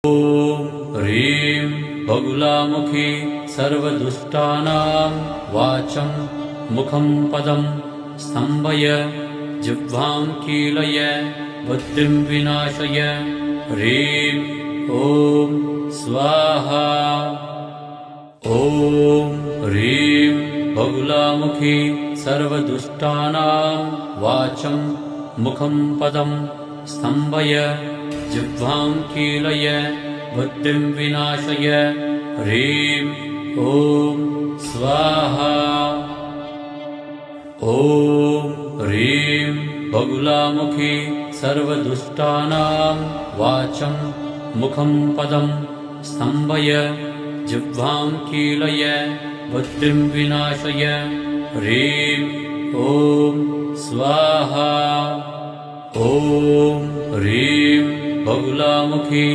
ॐ ह्रीं बगुलामुखी सर्वदुष्टानां वाचं मुखं पदं स्तम्भय जिह्वां कीलय बुद्धिं विनाशय। ह्रीं ॐ स्वाहा। ॐ ह्रीं बगुलामुखी सर्वदुष्टानां वाचं मुखं पदं स्तम्भय जिह्वां कीलय बुद्धिं विनाशय। ह्रीं ॐ स्वाहा। ॐ ह्रीं बगुलामुखी सर्वदुष्टानां वाचं मुखं पदं स्तम्भय जिह्वां कीलय बुद्धिं विनाशय। ह्रीं ॐ स्वाहा। ॐ ह्रीं बगुलामुखी